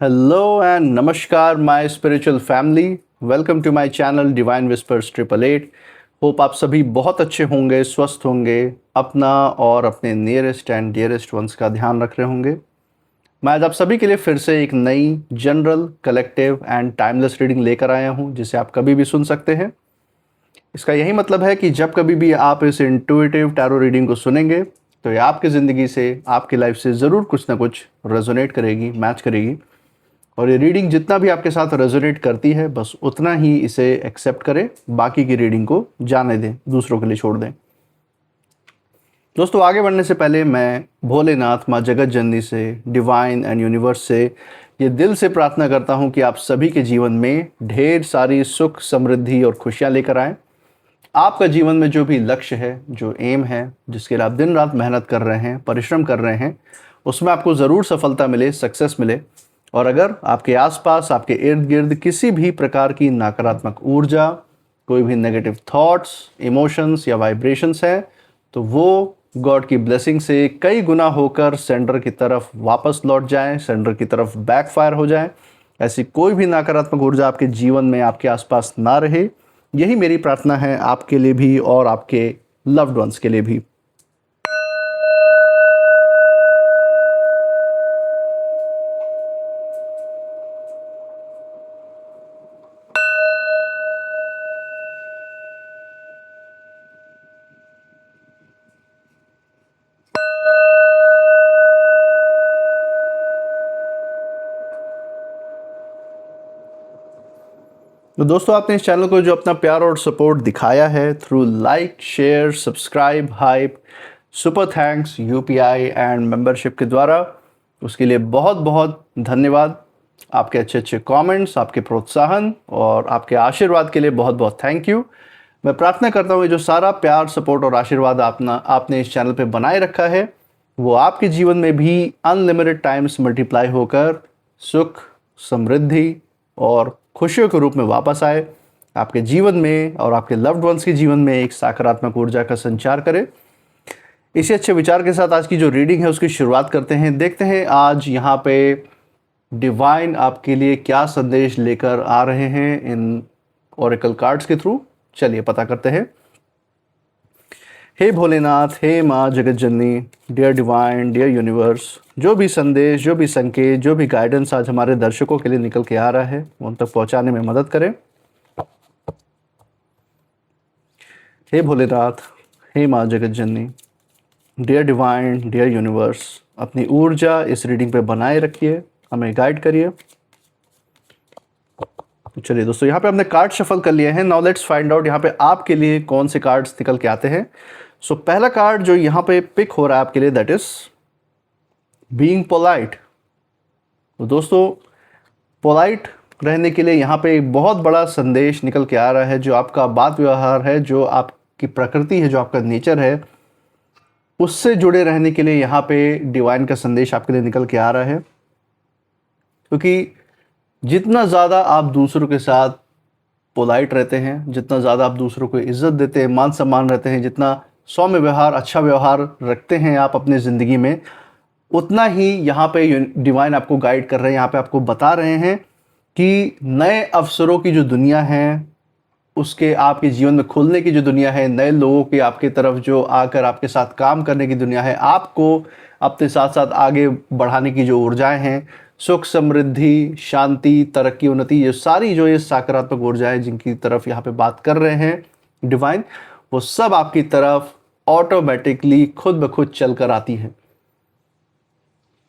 Hello and namaskar, my spiritual family. Welcome to my channel Divine Whispers 888. Hope आप सभी बहुत अच्छे होंगे, स्वस्थ होंगे, अपना और अपने नियरेस्ट एंड डियरेस्ट वंस का ध्यान रख रहे होंगे। मैं आज आप सभी के लिए फिर से एक नई general, collective and timeless reading लेकर आया हूं, जिसे आप कभी भी सुन सकते हैं। इसका यही मतलब है कि जब कभी भी आप इस इंट्यूटिव टैरो रीडिंग को सुनेंगे तो ये आपकी ज़िंदगी से, आपकी लाइफ से ज़रूर कुछ ना कुछ रेजोनेट करेगी, मैच करेगी। और ये रीडिंग जितना भी आपके साथ रेजोनेट करती है, बस उतना ही इसे एक्सेप्ट करें, बाकी की रीडिंग को जाने दें, दूसरों के लिए छोड़ दें। दोस्तों, आगे बढ़ने से पहले मैं भोलेनाथ, माँ जगत जननी से, डिवाइन एंड यूनिवर्स से ये दिल से प्रार्थना करता हूँ कि आप सभी के जीवन में ढेर सारी सुख, समृद्धि और खुशियाँ लेकर आएँ। आपका जीवन में जो भी लक्ष्य है, जो एम है, जिसके लिए आप दिन रात मेहनत कर रहे हैं, परिश्रम कर रहे हैं, उसमें आपको ज़रूर सफलता मिले, सक्सेस मिले। और अगर आपके आसपास, आपके इर्द गिर्द किसी भी प्रकार की नकारात्मक ऊर्जा, कोई भी नेगेटिव थॉट्स, इमोशंस या वाइब्रेशंस हैं, तो वो गॉड की ब्लेसिंग से कई गुना होकर सेंटर की तरफ वापस लौट जाएं, सेंटर की तरफ बैकफायर हो जाएं। ऐसी कोई भी नकारात्मक ऊर्जा आपके जीवन में, आपके आसपास ना रहे। यही मेरी प्रार्थना है आपके लिए भी और आपके लव्ड वंस के लिए भी। तो दोस्तों, आपने इस चैनल को जो अपना प्यार और सपोर्ट दिखाया है through like, share, subscribe, hype, super thanks, UPI and membership के द्वारा, उसके लिए बहुत बहुत धन्यवाद। आपके अच्छे अच्छे कमेंट्स, आपके प्रोत्साहन और आपके आशीर्वाद के लिए बहुत बहुत थैंक यू। मैं प्रार्थना करता हूँ जो सारा प्यार, सपोर्ट और आशीर्वाद आपने इस चैनल पे बनाए रखा है, वो आपके जीवन में भी अनलिमिटेड टाइम्स मल्टीप्लाई होकर सुख, समृद्धि और खुशियों के रूप में वापस आए, आपके जीवन में और आपके लव्ड वंस के जीवन में एक सकारात्मक ऊर्जा का संचार करे। इसी अच्छे विचार के साथ आज की जो रीडिंग है उसकी शुरुआत करते हैं। देखते हैं आज यहाँ पे डिवाइन आपके लिए क्या संदेश लेकर आ रहे हैं इन ओरेकल कार्ड्स के थ्रू। चलिए पता करते हैं। हे भोलेनाथ, हे माँ जगत जननी, डियर डिवाइन, डियर यूनिवर्स, जो भी संदेश, जो भी संकेत, जो भी गाइडेंस आज हमारे दर्शकों के लिए निकल के आ रहा है, वो उन तक पहुंचाने में मदद करें। हे भोलेनाथ, हे माँ जगत जननी, डियर डिवाइन, डियर यूनिवर्स, अपनी ऊर्जा इस रीडिंग पे बनाए रखिए, हमें गाइड करिए। चलिए दोस्तों, यहाँ पे हमने कार्ड शफल कर लिए हैं। नाउ लेट्स फाइंड आउट यहाँ पे आपके लिए कौन से कार्ड्स निकल के आते हैं। सो पहला कार्ड जो यहाँ पे पिक हो रहा है आपके लिए, दैट इज बीइंग पोलाइट। तो दोस्तों, पोलाइट रहने के लिए यहाँ पे एक बहुत बड़ा संदेश निकल के आ रहा है। जो आपका बात व्यवहार है, जो आपकी प्रकृति है, जो आपका नेचर है, उससे जुड़े रहने के लिए यहाँ पे डिवाइन का संदेश आपके लिए निकल के आ रहा है। क्योंकि जितना ज़्यादा आप दूसरों के साथ पोलाइट रहते हैं, जितना ज़्यादा आप दूसरों को इज्जत देते हैं, मान सम्मान रहते हैं, जितना सौम्य व्यवहार, अच्छा व्यवहार रखते हैं आप अपने ज़िंदगी में, उतना ही यहाँ पे डिवाइन आपको गाइड कर रहे हैं। यहाँ पे आपको बता रहे हैं कि नए अवसरों की जो दुनिया है, उसके आपके जीवन में खुलने की जो दुनिया है, नए लोगों की आपके तरफ जो आकर आपके साथ काम करने की दुनिया है, आपको अपने साथ साथ आगे बढ़ाने की जो ऊर्जाएं हैं, सुख, समृद्धि, शांति, तरक्की, उन्नति, ये सारी जो ये सकारात्मक ऊर्जाएं जिनकी तरफ यहाँ पे बात कर रहे हैं डिवाइन, वो सब आपकी तरफ ऑटोमेटिकली खुद ब खुद चल कर आती है।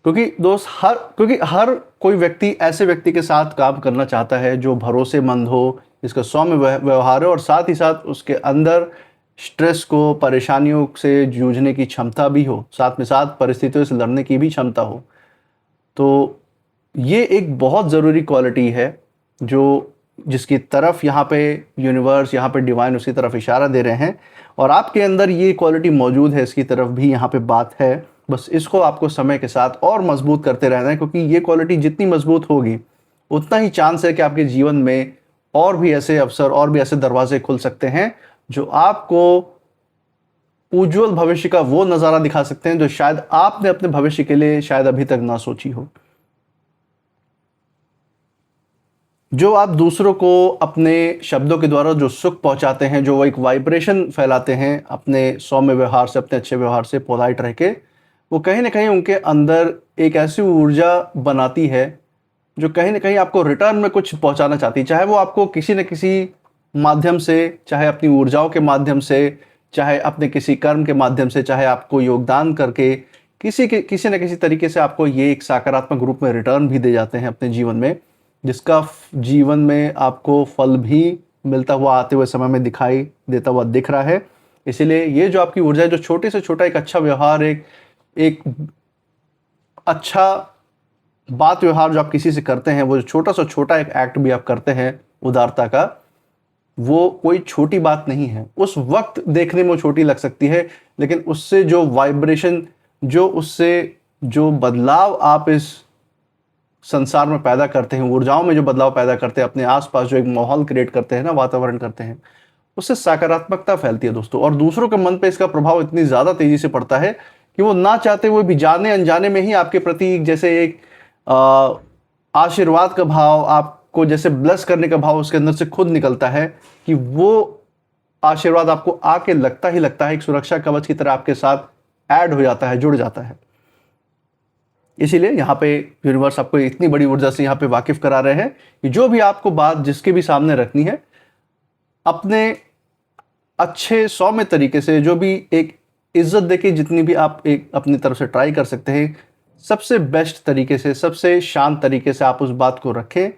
क्योंकि हर कोई व्यक्ति ऐसे व्यक्ति के साथ काम करना चाहता है जो भरोसेमंद हो, जिसका सौम्य व्यवहार हो और साथ ही साथ उसके अंदर स्ट्रेस को, परेशानियों से जूझने की क्षमता भी हो, साथ में साथ परिस्थितियों से लड़ने की भी क्षमता हो। तो ये एक बहुत ज़रूरी क्वालिटी है जिसकी तरफ यहाँ पे यूनिवर्स, यहाँ पे डिवाइन उसकी तरफ इशारा दे रहे हैं। और आपके अंदर ये क्वालिटी मौजूद है, इसकी तरफ भी यहाँ पे बात है। बस इसको आपको समय के साथ और मजबूत करते रहना है, क्योंकि ये क्वालिटी जितनी मजबूत होगी उतना ही चांस है कि आपके जीवन में और भी ऐसे अवसर, और भी ऐसे दरवाजे खुल सकते हैं जो आपको उज्जवल भविष्य का वो नज़ारा दिखा सकते हैं जो शायद आपने अपने भविष्य के लिए शायद अभी तक ना सोची हो। जो आप दूसरों को अपने शब्दों के द्वारा जो सुख पहुंचाते हैं, जो वो एक वाइब्रेशन फैलाते हैं अपने सौम्य व्यवहार से, अपने अच्छे व्यवहार से, पोलाइट रह के, वो कहीं ना कहीं उनके अंदर एक ऐसी ऊर्जा बनाती है जो कहीं ना कहीं आपको रिटर्न में कुछ पहुंचाना चाहती है। चाहे वो आपको किसी न किसी माध्यम से, चाहे अपनी ऊर्जाओं के माध्यम से, चाहे अपने किसी कर्म के माध्यम से, चाहे आपको योगदान करके किसी न किसी तरीके से आपको ये एक सकारात्मक रूप में रिटर्न भी दे जाते हैं अपने जीवन में, जिसका जीवन में आपको फल भी मिलता हुआ आते हुए समय में दिखाई देता हुआ दिख रहा है। इसीलिए ये जो आपकी ऊर्जा है, जो छोटे से छोटा एक अच्छा व्यवहार, एक अच्छा बात व्यवहार जो आप किसी से करते हैं, वो जो छोटा सा छोटा एक एक्ट भी आप करते हैं उदारता का, वो कोई छोटी बात नहीं है। उस वक्त देखने में वो छोटी लग सकती है, लेकिन उससे जो वाइब्रेशन, उससे जो बदलाव आप इस संसार में पैदा करते हैं, ऊर्जाओं में जो बदलाव पैदा करते हैं, अपने आसपास जो एक माहौल क्रिएट करते हैं ना, वातावरण करते हैं, उससे सकारात्मकता फैलती है दोस्तों। और दूसरों के मन पे इसका प्रभाव इतनी ज़्यादा तेजी से पड़ता है कि वो ना चाहते हुए भी, जाने अनजाने में ही आपके प्रति जैसे एक आशीर्वाद का भाव, आपको जैसे ब्लेस करने का भाव उसके अंदर से खुद निकलता है कि वो आशीर्वाद आपको आके लगता ही लगता है, एक सुरक्षा कवच की तरह आपके साथ ऐड हो जाता है, जुड़ जाता है। इसीलिए यहाँ पे यूनिवर्स आपको इतनी बड़ी ऊर्जा से यहाँ पे वाकिफ करा रहे हैं कि जो भी आपको बात जिसके भी सामने रखनी है, अपने अच्छे सौम्य तरीके से, जो भी एक इज्जत देके जितनी भी आप एक अपनी तरफ से ट्राई कर सकते हैं, सबसे बेस्ट तरीके से, सबसे शांत तरीके से आप उस बात को रखें।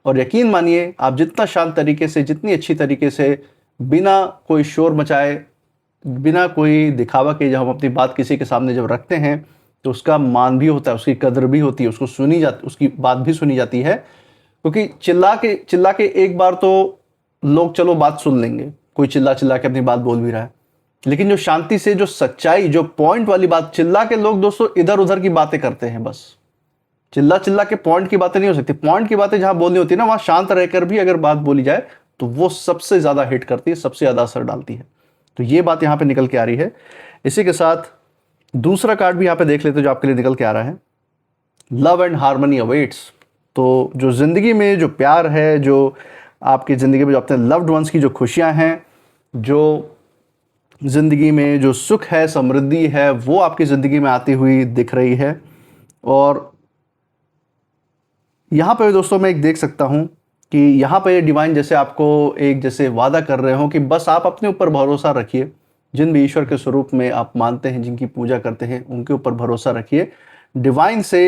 और यकीन मानिए, आप जितना शांत तरीके से, जितनी अच्छी तरीके से, बिना कोई शोर मचाए, बिना कोई दिखावा किए जब हम अपनी बात किसी के सामने जब रखते हैं, तो उसका मान भी होता है, उसकी कदर भी होती है, उसकी बात भी सुनी जाती है। क्योंकि चिल्ला के एक बार तो लोग चलो बात सुन लेंगे, कोई चिल्ला के अपनी बात बोल भी रहा है, लेकिन जो शांति से, जो सच्चाई, जो पॉइंट वाली बात, चिल्ला के लोग दोस्तों इधर उधर की बातें करते हैं, बस चिल्ला के पॉइंट की बातें नहीं हो सकती। पॉइंट की बातें जहां बोलनी होती है ना, वहां शांत रहकर भी अगर बात बोली जाए तो वो सबसे ज्यादा हिट करती है, सबसे ज्यादा असर डालती है। तो ये बात यहां पे निकल के आ रही है। इसी के साथ दूसरा कार्ड भी यहां पे देख लेते हैं जो आपके लिए निकल के आ रहा है, लव एंड हार्मनी अवेट्स। तो जो जिंदगी में जो प्यार है, जो आपकी ज़िंदगी में जो अपने लव्ड वंस की जो खुशियां हैं, जो ज़िंदगी में जो सुख है, समृद्धि है, वो आपकी ज़िंदगी में आती हुई दिख रही है। और यहाँ पे दोस्तों मैं एक देख सकता हूँ कि यहाँ पे डिवाइन जैसे आपको एक जैसे वादा कर रहे हो कि बस आप अपने ऊपर भरोसा रखिए, जिन भी ईश्वर के स्वरूप में आप मानते हैं, जिनकी पूजा करते हैं, उनके ऊपर भरोसा रखिए, डिवाइन से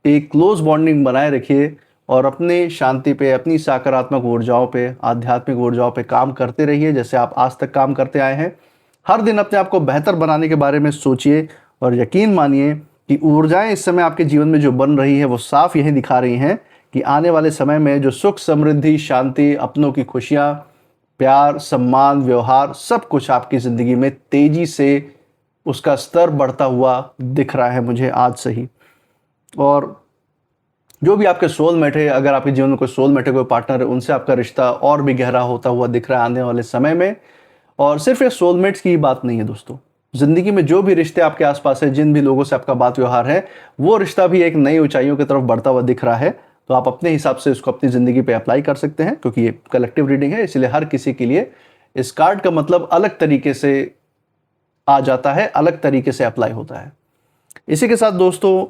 एक क्लोज बॉन्डिंग बनाए रखिए और अपने शांति पे, अपनी सकारात्मक ऊर्जाओं पे, आध्यात्मिक ऊर्जाओं पे काम करते रहिए, जैसे आप आज तक काम करते आए हैं। हर दिन अपने आप को बेहतर बनाने के बारे में सोचिए और यकीन मानिए कि ऊर्जाएं इस समय आपके जीवन में जो बन रही है, वो साफ यही दिखा रही हैं कि आने वाले समय में जो सुख, समृद्धि, शांति, अपनों की खुशियाँ, प्यार, सम्मान, व्यवहार, सब कुछ आपकी ज़िंदगी में तेज़ी से उसका स्तर बढ़ता हुआ दिख रहा है मुझे आज से ही। और जो भी आपके सोलमेट है, अगर आपके जीवन में कोई सोलमेट है, कोई पार्टनर है, उनसे आपका रिश्ता और भी गहरा होता हुआ दिख रहा है आने वाले समय में। और सिर्फ ये सोलमेट्स की ही बात नहीं है दोस्तों, ज़िंदगी में जो भी रिश्ते आपके आसपास है, जिन भी लोगों से आपका बात व्यवहार है, वो रिश्ता भी एक नई ऊंचाइयों की तरफ बढ़ता हुआ दिख रहा है। तो आप अपने हिसाब से इसको अपनी ज़िंदगी पे अप्लाई कर सकते हैं, क्योंकि ये कलेक्टिव रीडिंग है, इसलिए हर किसी के लिए इस कार्ड का मतलब अलग तरीके से आ जाता है, अलग तरीके से अप्लाई होता है। इसी के साथ दोस्तों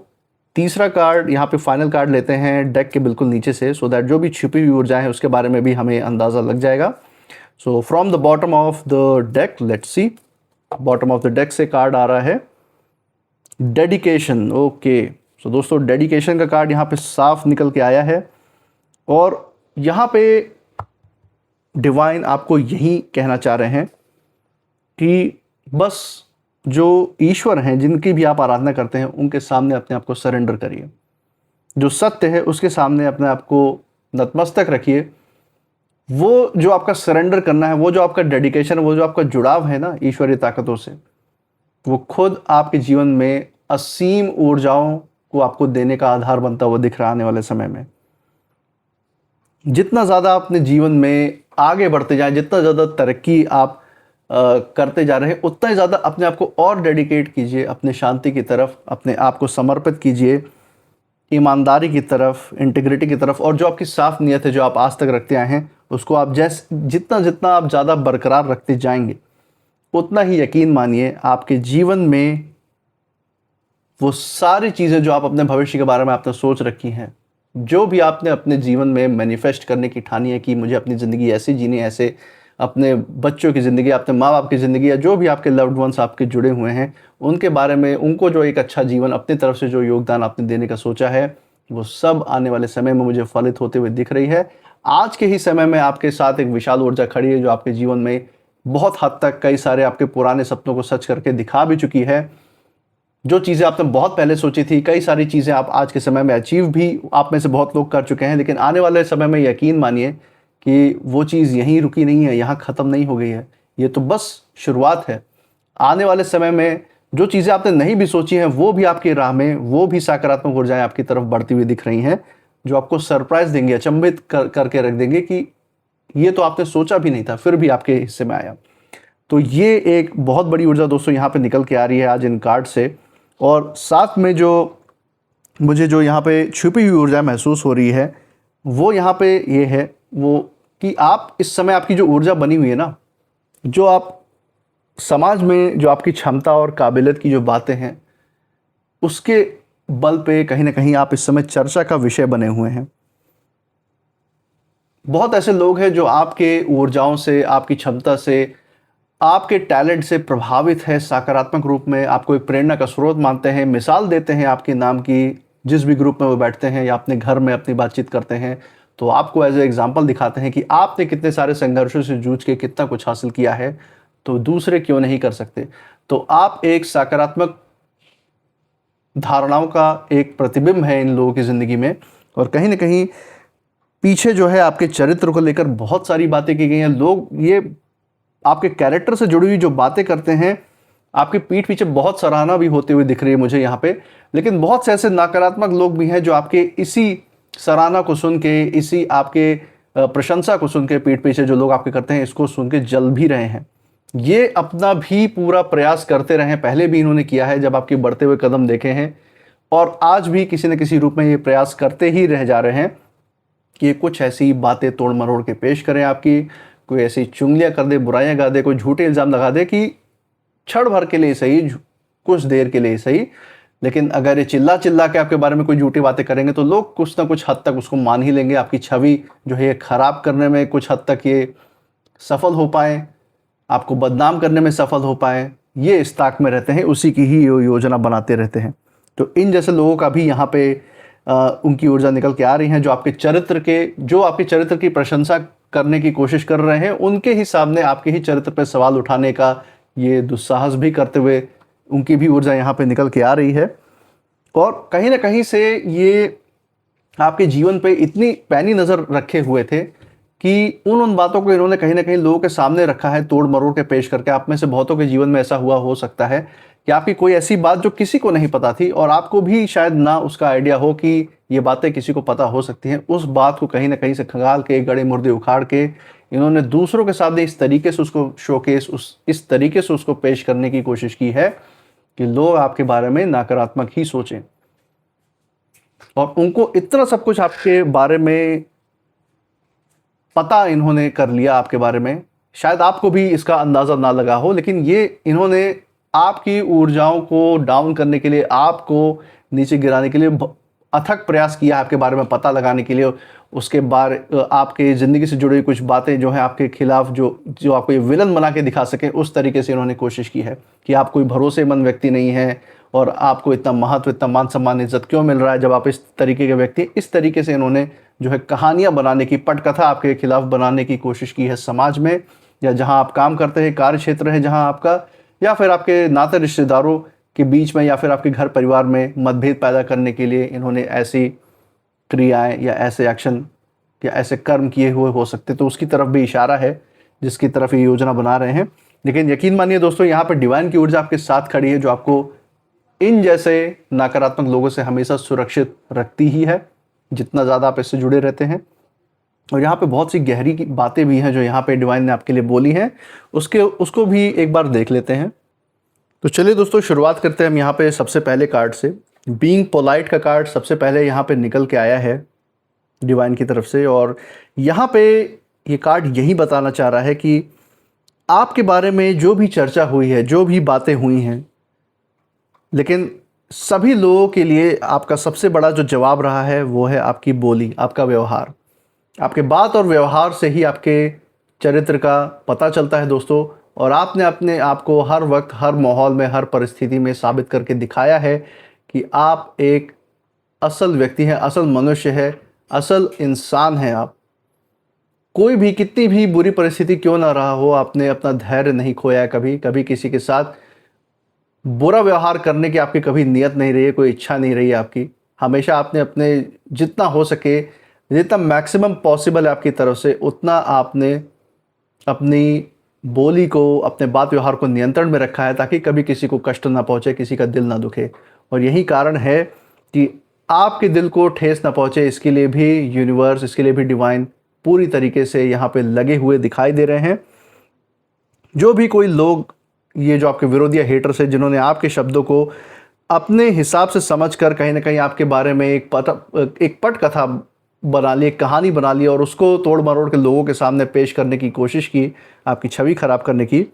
तीसरा कार्ड यहाँ पे फाइनल कार्ड लेते हैं डेक के बिल्कुल नीचे से, सो दैट जो भी छिपी हुई ऊर्जाएं हैं उसके बारे में भी हमें अंदाज़ा लग जाएगा। So from the bottom of the deck, let's see, bottom of the deck से कार्ड आ रहा है डेडिकेशन। ओके, सो दोस्तों डेडिकेशन का कार्ड यहाँ पे साफ निकल के आया है और यहाँ पे डिवाइन आपको यही कहना चाह रहे हैं कि बस जो ईश्वर हैं, जिनकी भी आप आराधना करते हैं, उनके सामने अपने आप को सरेंडर करिए। जो सत्य है उसके सामने अपने आप को नतमस्तक रखिए। वो जो आपका सरेंडर करना है, वो जो आपका डेडिकेशन है, वो जो आपका जुड़ाव है ना ईश्वरीय ताकतों से, वो खुद आपके जीवन में असीम ऊर्जाओं को आपको देने का आधार बनता हुआ दिख रहा है आने वाले समय में। जितना ज़्यादा अपने जीवन में आगे बढ़ते जाएं, जितना ज़्यादा तरक्की आप करते जा रहे हैं, उतना ही ज़्यादा अपने आप को और डेडिकेट कीजिए अपने शांति की तरफ, अपने आप को समर्पित कीजिए ईमानदारी की तरफ, इंटीग्रिटी की तरफ, और जो आपकी साफ नीयत है जो आप आज तक रखते आए हैं उसको आप जितना जितना आप ज़्यादा बरकरार रखते जाएंगे, उतना ही यकीन मानिए आपके जीवन में वो सारी चीज़ें जो आप अपने भविष्य के बारे में आपने सोच रखी हैं, जो भी आपने अपने जीवन में मैनिफेस्ट करने की ठानी है कि मुझे अपनी ज़िंदगी ऐसे जीनी है, ऐसे अपने बच्चों की ज़िंदगी, अपने माँ बाप की ज़िंदगी, या जो भी आपके लव्ड वंस आपके जुड़े हुए हैं उनके बारे में, उनको जो एक अच्छा जीवन अपनी तरफ से जो योगदान आपने देने का सोचा है, वो सब आने वाले समय में मुझे फलित होते हुए दिख रही है। आज के ही समय में आपके साथ एक विशाल ऊर्जा खड़ी है जो आपके जीवन में बहुत हद तक कई सारे आपके पुराने सपनों को सच करके दिखा भी चुकी है। जो चीज़ें आपने बहुत पहले सोची थी, कई सारी चीज़ें आप आज के समय में अचीव भी आप में से बहुत लोग कर चुके हैं, लेकिन आने वाले समय में यकीन मानिए कि वो चीज़ यहीं रुकी नहीं है, यहाँ ख़त्म नहीं हो गई है, ये तो बस शुरुआत है। आने वाले समय में जो चीज़ें आपने नहीं भी सोची हैं वो भी आपकी राह में, वो भी सकारात्मक ऊर्जाएं आपकी तरफ बढ़ती हुई दिख रही हैं, जो आपको सरप्राइज़ देंगे, अचंभित करके रख देंगे कि ये तो आपने सोचा भी नहीं था, फिर भी आपके हिस्से में आया। तो ये एक बहुत बड़ी ऊर्जा दोस्तों यहाँ पे निकल के आ रही है आज इन कार्ड से। और साथ में जो मुझे जो यहाँ पे छुपी हुई ऊर्जा महसूस हो रही है वो यहाँ पे ये है वो कि आप इस समय आपकी जो ऊर्जा बनी हुई है ना, जो आप समाज में जो आपकी क्षमता और काबिलियत की जो बातें हैं उसके बल पे कहीं ना कहीं आप इस समय चर्चा का विषय बने हुए हैं। बहुत ऐसे लोग हैं जो आपके ऊर्जाओं से, आपकी क्षमता से, आपके टैलेंट से प्रभावित है, सकारात्मक रूप में आपको एक प्रेरणा का स्रोत मानते हैं, मिसाल देते हैं आपके नाम की, जिस भी ग्रुप में वो बैठते हैं या अपने घर में अपनी बातचीत करते हैं तो आपको एज ए एग्जाम्पल दिखाते हैं कि आपने कितने सारे संघर्षों से जूझ के कितना कुछ हासिल किया है, तो दूसरे क्यों नहीं कर सकते। तो आप एक सकारात्मक धारणाओं का एक प्रतिबिंब है इन लोगों की ज़िंदगी में, और कहीं ना कहीं पीछे जो है आपके चरित्र को लेकर बहुत सारी बातें की गई हैं। लोग ये आपके कैरेक्टर से जुड़ी हुई जो बातें करते हैं, आपकी पीठ पीछे बहुत सराहना भी होती हुई दिख रही है मुझे यहाँ पे, लेकिन बहुत से ऐसे नकारात्मक लोग भी हैं जो आपके इसी सराहना को सुन के, इसी आपके प्रशंसा को सुन के, पीठ पीछे जो लोग आपके करते हैं इसको सुन के जल भी रहे हैं। ये अपना भी पूरा प्रयास करते रहे, पहले भी इन्होंने किया है जब आपके बढ़ते हुए कदम देखे हैं, और आज भी किसी न किसी रूप में ये प्रयास करते ही रह जा रहे हैं कि कुछ ऐसी बातें तोड़ मरोड़ के पेश करें आपकी, कोई ऐसी चुगलियाँ कर दे, बुराइयाँ गा दे, कोई झूठे इल्ज़ाम लगा दे कि क्षण भर के लिए सही, कुछ देर के लिए सही, लेकिन अगर ये चिल्ला चिल्ला के आपके बारे में कोई झूठी बातें करेंगे तो लोग कुछ ना कुछ हद तक उसको मान ही लेंगे। आपकी छवि जो है ये ख़राब करने में कुछ हद तक ये सफल हो पाए, आपको बदनाम करने में सफल हो पाए, ये इस ताक में रहते हैं, उसी की ही योजना बनाते रहते हैं। तो इन जैसे लोगों का भी यहाँ पे उनकी ऊर्जा निकल के आ रही हैं, जो आपके चरित्र की प्रशंसा करने की कोशिश कर रहे हैं, उनके ही सामने आपके ही चरित्र पर सवाल उठाने का ये दुस्साहस भी करते हुए उनकी भी ऊर्जा यहाँ पे निकल के आ रही है। और कहीं ना कहीं से ये आपके जीवन पे इतनी पैनी नज़र रखे हुए थे कि उन बातों को इन्होंने कहीं ना कहीं लोगों के सामने रखा है, तोड़ मरोड़ के पेश करके। आप में से बहुतों के जीवन में ऐसा हुआ हो सकता है कि आपकी कोई ऐसी बात जो किसी को नहीं पता थी और आपको भी शायद ना उसका आइडिया हो कि ये बातें किसी को पता हो सकती हैं, उस बात को कहीं ना कहीं से खंगाल के, गड़े मुर्दे उखाड़ के इन्होंने दूसरों के सामने इस तरीके से उसको शोकेस, इस तरीके से उसको पेश करने की कोशिश की है कि लोग आपके बारे में नकारात्मक ही सोचें। और उनको इतना सब कुछ आपके बारे में पता इन्होंने कर लिया आपके बारे में, शायद आपको भी इसका अंदाज़ा ना लगा हो, लेकिन ये इन्होंने आपकी ऊर्जाओं को डाउन करने के लिए, आपको नीचे गिराने के लिए अथक प्रयास किया आपके बारे में पता लगाने के लिए। उसके बाद आपके ज़िंदगी से जुड़ी कुछ बातें जो हैं आपके खिलाफ, जो आपको ये विलन बना के दिखा सके, उस तरीके से इन्होंने कोशिश की है कि आप कोई भरोसेमंद व्यक्ति नहीं है और आपको इतना महत्व, इतना मान सम्मान, इज्जत क्यों मिल रहा है जब आप इस तरीके के व्यक्ति। इस तरीके से इन्होंने जो है कहानियाँ बनाने की, पटकथा आपके खिलाफ बनाने की कोशिश की है समाज में, या जहाँ आप काम करते हैं, कार्य क्षेत्र है जहाँ आपका, या फिर आपके नाते रिश्तेदारों के बीच में, या फिर आपके घर परिवार में मतभेद पैदा करने के लिए इन्होंने ऐसी क्रियाएं या ऐसे एक्शन या ऐसे कर्म किए हुए हो सकते, तो उसकी तरफ भी इशारा है जिसकी तरफ ये योजना बना रहे हैं। लेकिन यकीन मानिए दोस्तों, यहाँ पर डिवाइन की ऊर्जा आपके साथ खड़ी है, जो आपको इन जैसे नकारात्मक लोगों से हमेशा सुरक्षित रखती ही है, जितना ज़्यादा आप इससे जुड़े रहते हैं। और यहाँ पे बहुत सी गहरी की बातें भी हैं जो यहाँ पे डिवाइन ने आपके लिए बोली हैं, उसको भी एक बार देख लेते हैं। तो चलिए दोस्तों, शुरुआत करते हैं हम यहाँ पे सबसे पहले कार्ड से। बीइंग पोलाइट का कार्ड सबसे पहले यहाँ पे निकल के आया है डिवाइन की तरफ से, और यहाँ पे ये कार्ड यही बताना चाह रहा है कि आपके बारे में जो भी चर्चा हुई है, जो भी बातें हुई हैं, लेकिन सभी लोगों के लिए आपका सबसे बड़ा जो जवाब रहा है वो है आपकी बोली, आपका व्यवहार। आपके बात और व्यवहार से ही आपके चरित्र का पता चलता है दोस्तों, और आपने अपने आप को हर वक्त, हर माहौल में, हर परिस्थिति में साबित करके दिखाया है कि आप एक असल व्यक्ति हैं, असल मनुष्य है, असल इंसान हैं आप। कोई भी कितनी भी बुरी परिस्थिति क्यों ना रहा हो, आपने अपना धैर्य नहीं खोया कभी, कभी किसी के साथ बुरा व्यवहार करने की आपकी कभी नियत नहीं रही है, कोई इच्छा नहीं रही है आपकी। हमेशा आपने अपने जितना हो सके, जितना मैक्सिमम पॉसिबल है आपकी तरफ से, उतना आपने अपनी बोली को, अपने बात व्यवहार को नियंत्रण में रखा है, ताकि कभी किसी को कष्ट ना पहुंचे, किसी का दिल ना दुखे। और यही कारण है कि आपके दिल को ठेस ना पहुंचे, इसके लिए भी यूनिवर्स, इसके लिए भी डिवाइन पूरी तरीके से यहाँ पे लगे हुए दिखाई दे रहे हैं। जो भी कोई लोग, ये जो आपके विरोधी या हेटर्स है, जिन्होंने आपके शब्दों को अपने हिसाब से समझकर कहीं ना कहीं आपके बारे में एक पट कथा बना ली, एक कहानी बना ली, और उसको तोड़ मरोड़ के लोगों के सामने पेश करने की कोशिश की, आपकी छवि खराब करने की।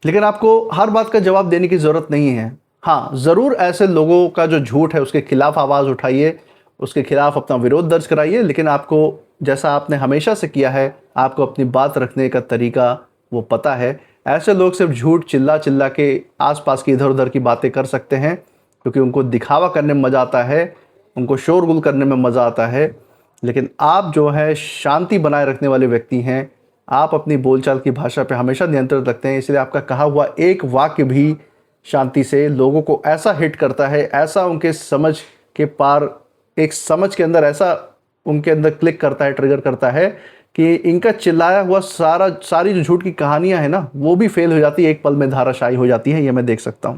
लेकिन आपको हर बात का जवाब देने की ज़रूरत नहीं है। हाँ, ज़रूर ऐसे लोगों का जो झूठ है उसके खिलाफ आवाज़ उठाइए, उसके खिलाफ अपना विरोध दर्ज कराइए, लेकिन आपको, जैसा आपने हमेशा से किया है, आपको अपनी बात रखने का तरीका वो पता है। ऐसे लोग सिर्फ झूठ चिल्ला चिल्ला के आसपास की इधर उधर की बातें कर सकते हैं, क्योंकि उनको दिखावा करने में मज़ा आता है, उनको शोरगुल करने में मज़ा आता है। लेकिन आप जो है शांति बनाए रखने वाले व्यक्ति हैं, आप अपनी बोलचाल की भाषा पे हमेशा नियंत्रण रखते हैं, इसलिए आपका कहा हुआ एक वाक्य भी शांति से लोगों को ऐसा हिट करता है, ऐसा उनके समझ के पार, एक समझ के अंदर ऐसा उनके अंदर क्लिक करता है, ट्रिगर करता है कि इनका चिल्लाया हुआ सारी जो झूठ की कहानियां हैं ना, वो भी फेल हो जाती है, एक पल में धाराशायी हो जाती है। ये मैं देख सकता हूं।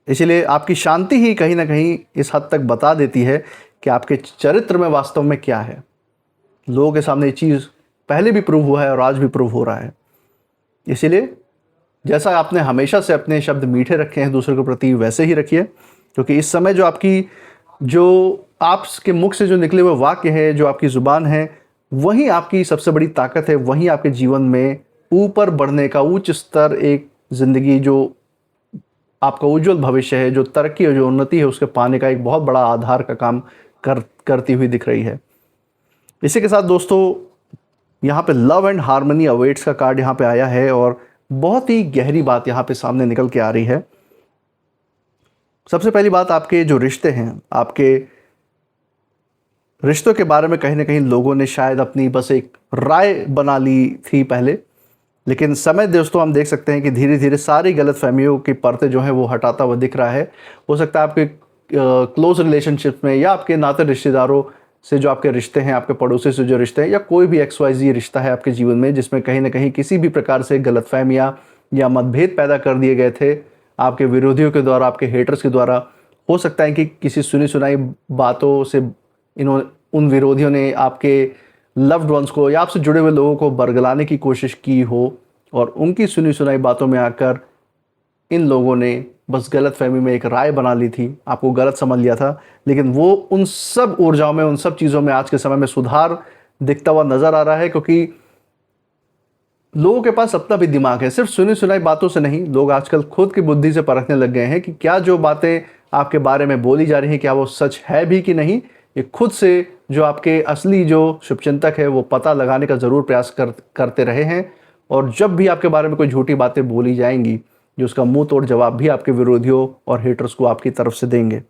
इसलिए आपकी शांति ही कहीं ना कहीं इस हद तक बता देती है कि आपके चरित्र में वास्तव में क्या है। लोगों के सामने ये चीज़ पहले भी प्रूव हुआ है और आज भी प्रूव हो रहा है। इसीलिए जैसा आपने हमेशा से अपने शब्द मीठे रखे हैं दूसरे के प्रति, वैसे ही रखिए, क्योंकि इस समय जो आपके मुख से जो निकले हुए वाक्य है, जो आपकी ज़ुबान है, वही आपकी सबसे बड़ी ताकत है। वही आपके जीवन में ऊपर बढ़ने का, उच्च स्तर, एक ज़िंदगी जो आपका उज्जवल भविष्य है, जो तरक्की और जो उन्नति है, उसके पाने का एक बहुत बड़ा आधार का काम करती हुई दिख रही है। इसी के साथ दोस्तों, यहाँ पे लव एंड हार्मनी अवेट्स का कार्ड यहाँ पे आया है, और बहुत ही गहरी बात यहाँ पे सामने निकल के आ रही है। सबसे पहली बात, आपके जो रिश्ते हैं, आपके रिश्तों के बारे में कहीं ना कहीं लोगों ने शायद अपनी बस एक राय बना ली थी पहले, लेकिन समय दोस्तों हम देख सकते हैं कि धीरे धीरे सारी गलत फहमियों की परतें जो है वो हटाता हुआ दिख रहा है। हो सकता है आपके क्लोज रिलेशनशिप में, या आपके नाते रिश्तेदारों से जो आपके रिश्ते हैं, आपके पड़ोसी से जो रिश्ते हैं, या कोई भी XYZ रिश्ता है आपके जीवन में, जिसमें कहीं ना कहीं किसी भी प्रकार से गलतफहमियां या मतभेद पैदा कर दिए गए थे आपके विरोधियों के द्वारा, आपके हेटर्स के द्वारा। हो सकता है कि किसी सुनी सुनाई बातों से उन विरोधियों ने आपके लव्ड वंस को या आपसे जुड़े हुए लोगों को बरगलाने की कोशिश की हो, और उनकी सुनी सुनाई बातों में आकर इन लोगों ने बस गलत फहमी में एक राय बना ली थी, आपको गलत समझ लिया था। लेकिन वो उन सब ऊर्जाओं में, उन सब चीज़ों में आज के समय में सुधार दिखता हुआ नज़र आ रहा है, क्योंकि लोगों के पास अपना भी दिमाग है। सिर्फ सुनी सुनाई बातों से नहीं, लोग आजकल खुद की बुद्धि से परखने लग गए हैं कि क्या जो बातें आपके बारे में बोली जा रही हैं, क्या वो सच है भी कि नहीं। ये खुद से जो आपके असली जो शुभचिंतक है, वो पता लगाने का ज़रूर प्रयास करते रहे हैं। और जब भी आपके बारे में कोई झूठी बातें बोली जाएंगी, जो उसका मुंह तोड़ जवाब भी आपके विरोधियों और हेटर्स को आपकी तरफ से देंगे।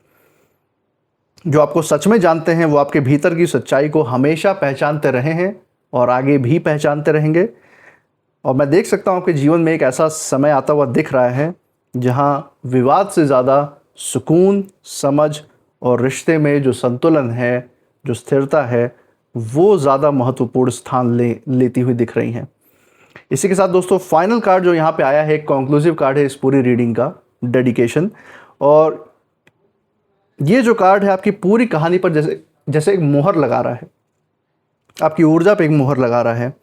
जो आपको सच में जानते हैं, वो आपके भीतर की सच्चाई को हमेशा पहचानते रहे हैं और आगे भी पहचानते रहेंगे। और मैं देख सकता हूँ आपके जीवन में एक ऐसा समय आता हुआ दिख रहा है जहाँ विवाद से ज़्यादा सुकून, समझ और रिश्ते में जो संतुलन है, जो स्थिरता है, वो ज़्यादा महत्वपूर्ण स्थान लेती हुई दिख रही हैं। इसी के साथ दोस्तों, फाइनल कार्ड जो यहाँ पे आया है, एक कंक्लूसिव कार्ड है इस पूरी रीडिंग का, डेडिकेशन। और ये जो कार्ड है आपकी पूरी कहानी पर जैसे एक मोहर लगा रहा है, आपकी ऊर्जा पे एक मोहर लगा रहा है।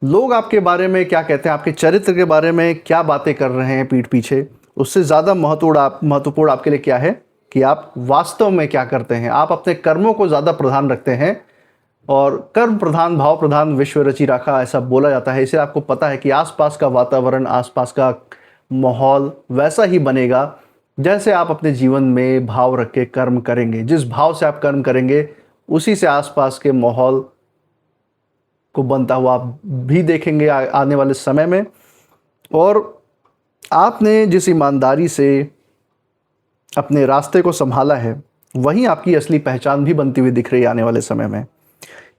लोग आपके बारे में क्या कहते हैं, आपके चरित्र के बारे में क्या बातें कर रहे हैं पीठ पीछे, उससे ज़्यादा महत्वपूर्ण आपके लिए क्या है कि आप वास्तव में क्या करते हैं। आप अपने कर्मों को ज़्यादा प्रधान रखते हैं, और कर्म प्रधान भाव प्रधान विश्व रचि राखा ऐसा बोला जाता है। इसलिए आपको पता है कि आसपास का वातावरण, आसपास का माहौल वैसा ही बनेगा जैसे आप अपने जीवन में भाव रख के कर्म करेंगे। जिस भाव से आप कर्म करेंगे उसी से आसपास के माहौल को बनता हुआ आप भी देखेंगे आने वाले समय में। और आपने जिस ईमानदारी से अपने रास्ते को संभाला है वहीं आपकी असली पहचान भी बनती हुई दिख रही है आने वाले समय में।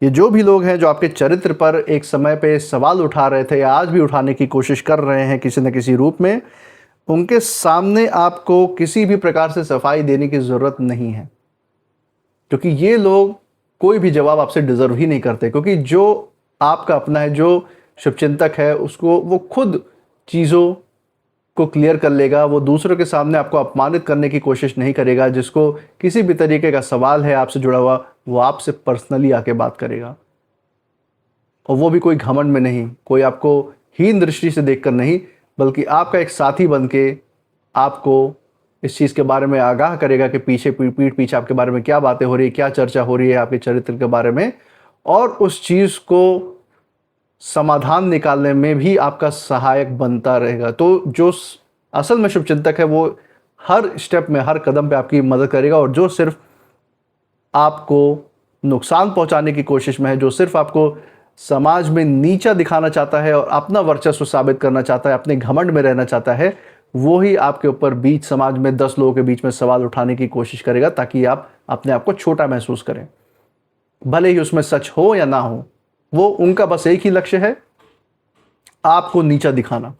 ये जो भी लोग हैं जो आपके चरित्र पर एक समय पे सवाल उठा रहे थे या आज भी उठाने की कोशिश कर रहे हैं किसी न किसी रूप में, उनके सामने आपको किसी भी प्रकार से सफाई देने की ज़रूरत नहीं है, क्योंकि ये लोग कोई भी जवाब आपसे डिज़र्व ही नहीं करते। क्योंकि जो आपका अपना है, जो शुभचिंतक है, उसको वो खुद चीज़ों को क्लियर कर लेगा। वो दूसरों के सामने आपको अपमानित करने की कोशिश नहीं करेगा। जिसको किसी भी तरीके का सवाल है आपसे जुड़ा हुआ, वो आपसे पर्सनली आके बात करेगा, और वो भी कोई घमंड में नहीं, कोई आपको हीन दृष्टि से देखकर नहीं, बल्कि आपका एक साथी बन के आपको इस चीज़ के बारे में आगाह करेगा कि पीठ पीछे आपके बारे में क्या बातें हो रही है, क्या चर्चा हो रही है आपके चरित्र के बारे में, और उस चीज़ को समाधान निकालने में भी आपका सहायक बनता रहेगा। तो जो असल में शुभचिंतक है वो हर स्टेप में, हर कदम पे आपकी मदद करेगा, और जो सिर्फ आपको नुकसान पहुंचाने की कोशिश में है, जो सिर्फ आपको समाज में नीचा दिखाना चाहता है और अपना वर्चस्व साबित करना चाहता है, अपने घमंड में रहना चाहता है, वो ही आपके ऊपर बीच समाज में 10 लोगों के बीच में सवाल उठाने की कोशिश करेगा, ताकि आप अपने आप को छोटा महसूस करें। भले ही उसमें सच हो या ना हो, वो उनका बस एक ही लक्ष्य है, आपको नीचा दिखाना।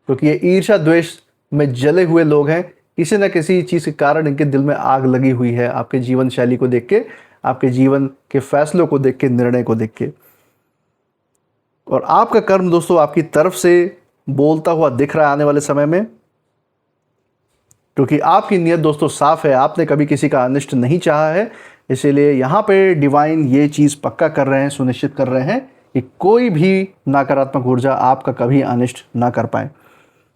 क्योंकि ये ईर्ष्या द्वेष में जले हुए लोग हैं, किसी न किसी चीज़ के कारण इनके दिल में आग लगी हुई है, आपके जीवन शैली को देख के, आपके जीवन के फैसलों को देख के, निर्णय को देख के। और आपका कर्म दोस्तों आपकी तरफ से बोलता हुआ दिख रहा है आने वाले समय में, क्योंकि आपकी नीयत दोस्तों साफ है। आपने कभी किसी का अनिष्ट नहीं चाहा है, इसीलिए यहाँ पे डिवाइन ये चीज़ पक्का कर रहे हैं, सुनिश्चित कर रहे हैं कि कोई भी नकारात्मक ऊर्जा आपका कभी अनिष्ट ना कर पाए।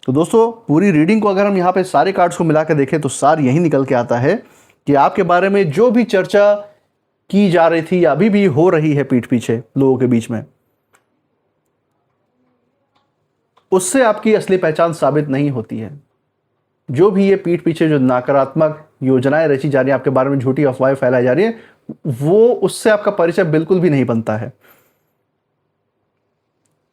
तो दोस्तों पूरी रीडिंग को अगर हम यहाँ पे सारे कार्ड्स को मिला के देखें तो सार यही निकल के आता है कि आपके बारे में जो भी चर्चा की जा रही थी या अभी भी हो रही है पीठ पीछे लोगों के बीच में, उससे आपकी असली पहचान साबित नहीं होती है। जो भी ये पीठ पीछे जो नकारात्मक योजनाएं रची जा रही हैं, आपके बारे में झूठी अफवाहें फैलाई जा रही है, वो उससे आपका परिचय बिल्कुल भी नहीं बनता है।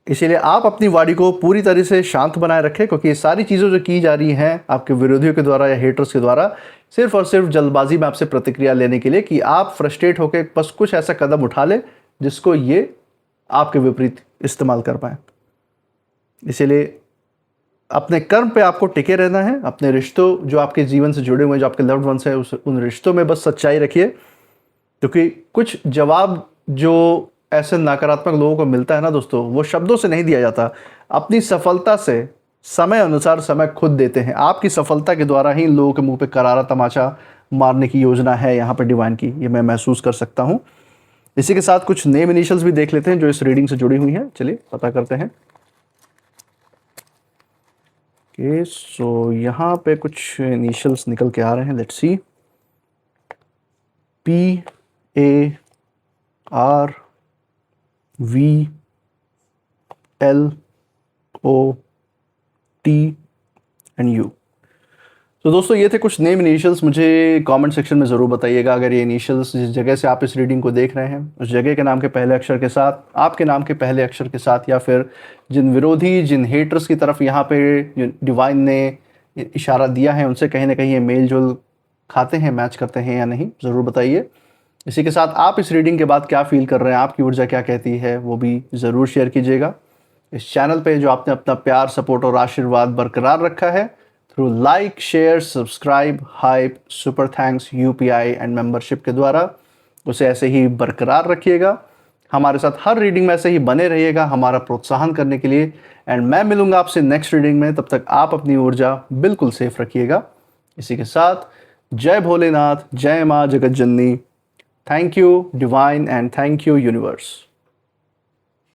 इसीलिए आप अपनी वाणी को पूरी तरह से शांत बनाए रखें, क्योंकि ये सारी चीज़ें जो की जा रही हैं आपके विरोधियों के द्वारा या हेटर्स के द्वारा, सिर्फ और सिर्फ जल्दबाजी में आपसे प्रतिक्रिया लेने के लिए, कि आप फ्रस्ट्रेट होकर बस कुछ ऐसा कदम उठा ले जिसको ये आपके विपरीत इस्तेमाल कर पाए। इसीलिए अपने कर्म पे आपको टिके रहना है। अपने रिश्तों जो आपके जीवन से जुड़े हुए हैं, जो आपके लव्ड वंस हैं, उन रिश्तों में बस सच्चाई रखिए, क्योंकि कुछ जवाब जो ऐसे नकारात्मक लोगों को मिलता है ना दोस्तों, वो शब्दों से नहीं दिया जाता, अपनी सफलता से समय अनुसार समय खुद देते हैं। आपकी सफलता के द्वारा ही लोगों के मुंह पे करारा तमाचा मारने की योजना है यहाँ पे डिवाइन की, ये मैं महसूस कर सकता हूँ। इसी के साथ कुछ नेम इनिशियल्स भी देख लेते हैं जो इस रीडिंग से जुड़ी हुई हैं। चलिए पता करते हैं। ओके, सो यहाँ पे कुछ इनिशियल्स निकल के आ रहे हैं। Let's see. PARVLOT and U। तो दोस्तों ये थे कुछ नेम इनिशियल्स। मुझे कमेंट सेक्शन में ज़रूर बताइएगा अगर ये इनिशियल्स जिस जगह से आप इस रीडिंग को देख रहे हैं उस जगह के नाम के पहले अक्षर के साथ, आपके नाम के पहले अक्षर के साथ, या फिर जिन विरोधी, जिन हेटर्स की तरफ यहाँ पे डिवाइन ने इशारा दिया है उनसे कहीं ना कहीं ये मेल जोल खाते हैं, मैच करते हैं या नहीं, ज़रूर बताइए। इसी के साथ आप इस रीडिंग के बाद क्या फील कर रहे हैं, आपकी ऊर्जा क्या कहती है, वो भी ज़रूर शेयर कीजिएगा। इस चैनल पे जो आपने अपना प्यार, सपोर्ट और आशीर्वाद बरकरार रखा है through like, share, subscribe, hype, super thanks, UPI and membership के द्वारा, उसे ऐसे ही बरकरार रखिएगा। हमारे साथ हर रीडिंग में ऐसे ही बने रहिएगा हमारा प्रोत्साहन करने के लिए। एंड मैं मिलूंगा आपसे नेक्स्ट रीडिंग में, तब तक आप अपनी ऊर्जा बिल्कुल सेफ रखिएगा। इसी के साथ जय भोलेनाथ, जय माँ जगत जननी। Thank you divine and thank you universe.